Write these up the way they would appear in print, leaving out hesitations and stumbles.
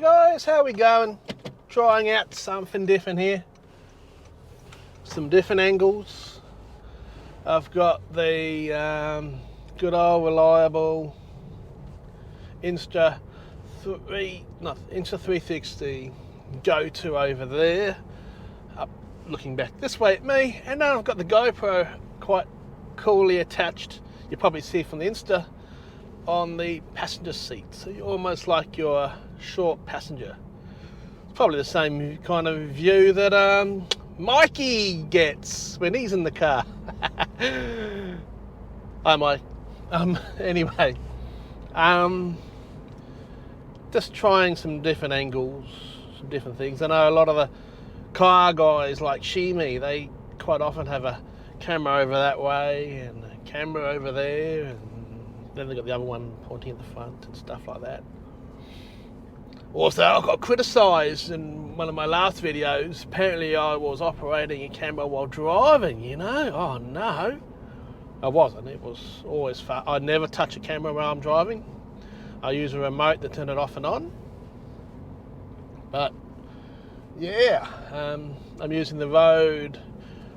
guys, how we going? Trying out something different here. Some different angles. I've got the good old reliable Insta360 go-to over there. Up, looking back this way at me, and now I've got the GoPro quite coolly attached. You probably see from the Insta on the passenger seat, so you're almost like you're a short passenger. It's probably the same kind of view that Mikey gets when he's in the car. Hi Mike. Anyway, just trying some different angles, some different things. I know a lot of the car guys like Shimi, they quite often have a camera over that way and a camera over there, and then they've got the other one pointing at the front and stuff like that. Also, I got criticised in one of my last videos. Apparently I was operating a camera while driving, you know. Oh no, I wasn't. It was always fun. I never touch a camera while I'm driving. I use a remote to turn it off and on. But yeah, I'm using the Rode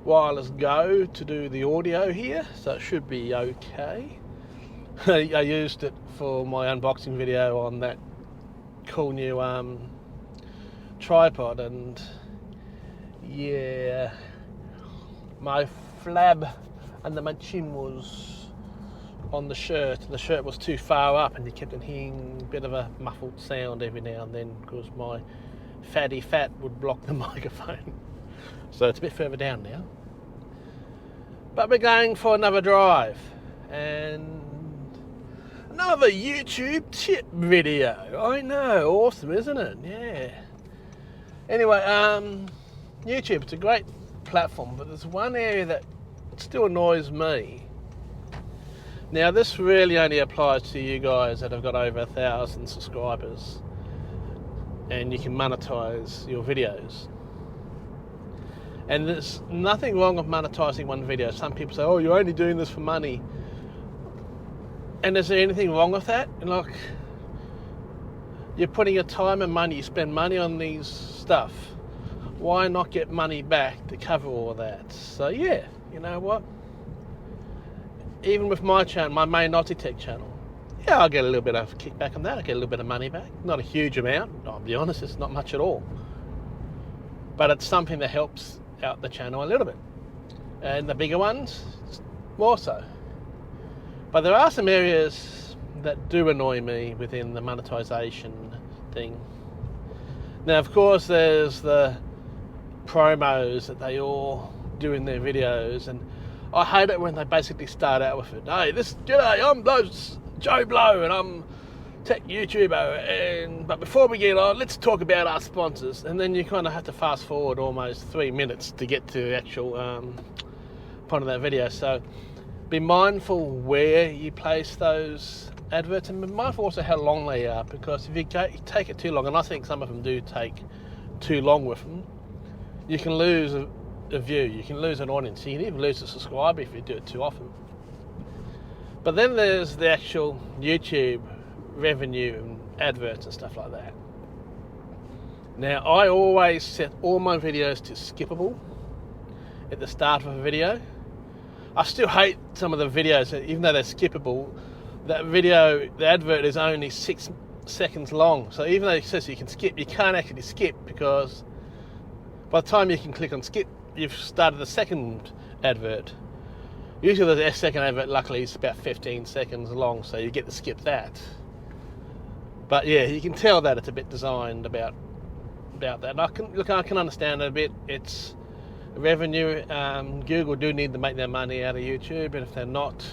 Wireless Go to do the audio here, so it should be okay. I used it for my unboxing video on that cool new tripod, and yeah, my flab under my chin was on the shirt. The shirt was too far up and you kept on hearing a bit of a muffled sound every now and then because my fatty fat would block the microphone. So it's a bit further down now. But we're going for another drive and another YouTube tip video. I know, awesome, isn't it? Yeah. Anyway, YouTube, it's a great platform, but there's one area that still annoys me. Now, this really only applies to you guys that have got over 1,000 subscribers and you can monetize your videos. And there's nothing wrong with monetizing one video. Some people say, oh, you're only doing this for money. And is there anything wrong with that? Like, you're putting your time and money, you spend money on these stuff. Why not get money back to cover all of that? So yeah, you know what? Even with my channel, my main Aussie Tech channel, yeah, I'll get a little bit of kickback on that. I get a little bit of money back. Not a huge amount, I'll be honest, it's not much at all. But it's something that helps out the channel a little bit. And the bigger ones, more so. But there are some areas that do annoy me within the monetization thing. Now, of course, there's the promos that they all do in their videos, and I hate it when they basically start out with it. Hey, g'day, I'm Joe Blow, and I'm tech YouTuber, but before we get on, let's talk about our sponsors. And then you kind of have to fast forward almost 3 minutes to get to the actual point of that video. So be mindful where you place those adverts, and be mindful also how long they are, because if you take it too long, and I think some of them do take too long with them, you can lose a view, you can lose an audience, you can even lose a subscriber if you do it too often. But then there's the actual YouTube revenue and adverts and stuff like that. Now, I always set all my videos to skippable at the start of a video. I still hate some of the videos, even though they're skippable. That video, the advert is only 6 seconds long. So even though it says you can skip, you can't actually skip, because by the time you can click on skip, you've started the second advert. Usually the second advert, luckily, is about 15 seconds long, so you get to skip that. But yeah, you can tell that it's a bit designed about that. And I can understand it a bit. It's revenue. Google do need to make their money out of YouTube, and if they're not,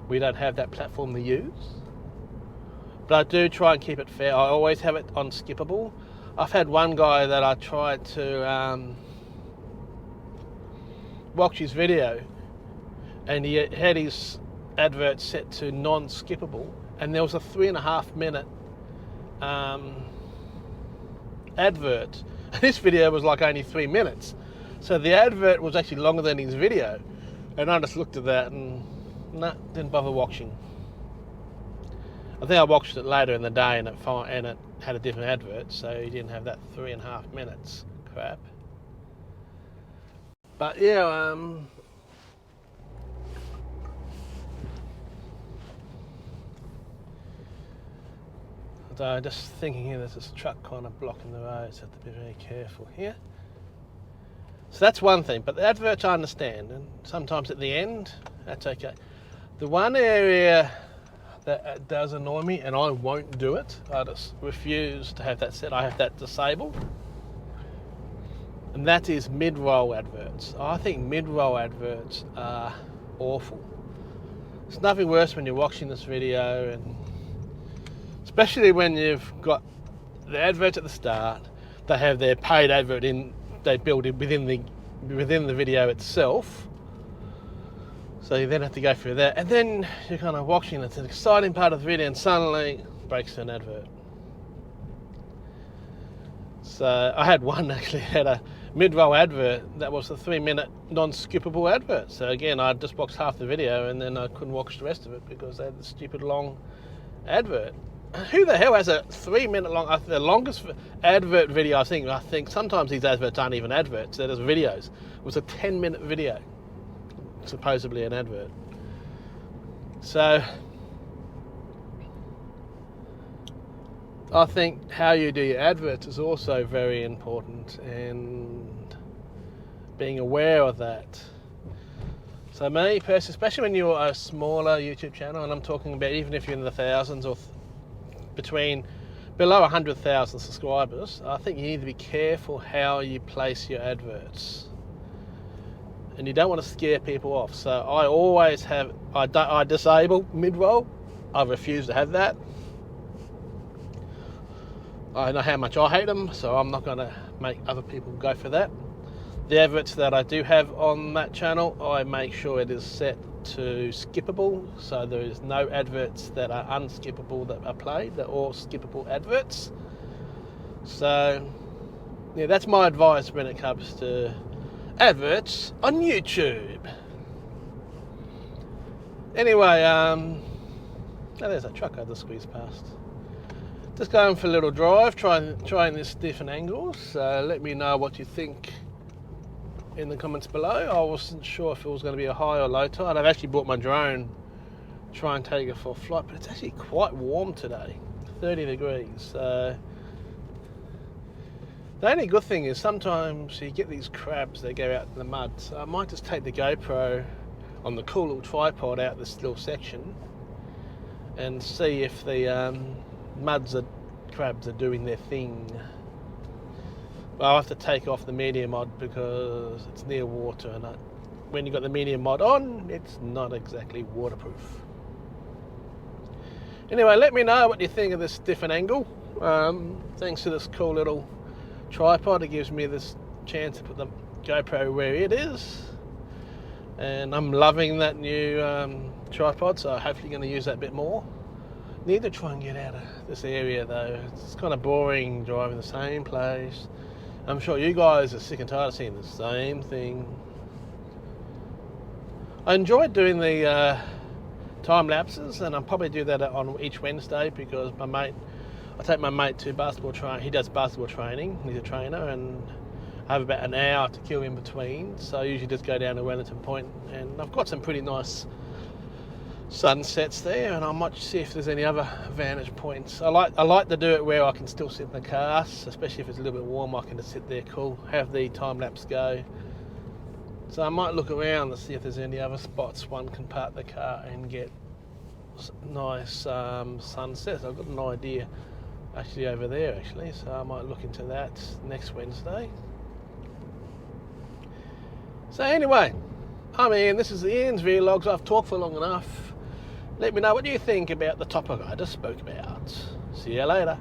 we don't have that platform to use. But I do try and keep it fair. I always have it on skippable. I've had one guy that I tried to watch his video, and he had his advert set to non-skippable, and there was a 3.5 minute advert. This video was like only 3 minutes, so the advert was actually longer than his video, and I just looked at that and didn't bother watching. I think I watched it later in the day, and had a different advert, so you didn't have that 3.5 minutes crap. But yeah, so just thinking here, there's this truck kind of blocking the road, so have to be very careful here. So that's one thing, but the adverts I understand, and sometimes at the end, that's okay. The one area that does annoy me, and I won't do it, I just refuse to have that set, I have that disabled, and that is mid-roll adverts. I think mid-roll adverts are awful. It's nothing worse when you're watching this video, and especially when you've got the advert at the start, they have their paid advert in, they build it within the video itself. So you then have to go through that, and then you're kind of watching, it's an exciting part of the video, and suddenly breaks to an advert. So I had one actually had a mid-roll advert that was a 3-minute non-skippable advert. So again, I just watched half the video and then I couldn't watch the rest of it because they had the stupid long advert. Who the hell has a 3-minute long, the longest advert video I think sometimes these adverts aren't even adverts, they're just videos. It was a 10-minute video, supposedly an advert. So I think how you do your adverts is also very important, and being aware of that. So me personally, especially when you're a smaller YouTube channel, and I'm talking about even if you're in the thousands or below 100,000 subscribers, I think you need to be careful how you place your adverts. And you don't want to scare people off. So I always have, I disable mid-roll. I refuse to have that. I know how much I hate them, so I'm not going to make other people go for that. The adverts that I do have on that channel, I make sure it is set to skippable, so there is no adverts that are unskippable that are played. They're all skippable adverts. So yeah, that's my advice when it comes to adverts on YouTube. Anyway, oh, there's a truck I just squeezed past. Just going for a little drive, trying this different angles. Let me know what you think in the comments below. I wasn't sure if it was going to be a high or low tide. I've actually brought my drone, try and take it for a flight, but it's actually quite warm today, 30 degrees. The only good thing is sometimes you get these crabs, they go out in the mud. So I might just take the GoPro on the cool little tripod out this little section and see if the crabs are doing their thing. Well, I'll have to take off the medium mod because it's near water, and when you've got the medium mod on, it's not exactly waterproof. Anyway, let me know what you think of this different angle. Thanks to this cool little tripod, it gives me this chance to put the GoPro where it is, and I'm loving that new tripod, so hopefully going to use that a bit more. Need to try and get out of this area though. It's kind of boring driving the same place. I'm sure you guys are sick and tired of seeing the same thing. I enjoyed doing the time lapses, and I'll probably do that on each Wednesday because I take my mate to basketball train. He does basketball training. He's a trainer, and I have about an hour to kill in between. So I usually just go down to Wellington Point, and I've got some pretty nice sunsets there, and I might see if there's any other vantage points. I like to do it where I can still sit in the car, especially if it's a little bit warm. I can just sit there cool, have the time lapse go. So I might look around to see if there's any other spots one can park the car and get nice sunsets. I've got an idea actually over there actually, so I might look into that next Wednesday. So anyway, this is the Ian's Vlogs. I've talked for long enough. Let me know what you think about the topic I just spoke about. See you later.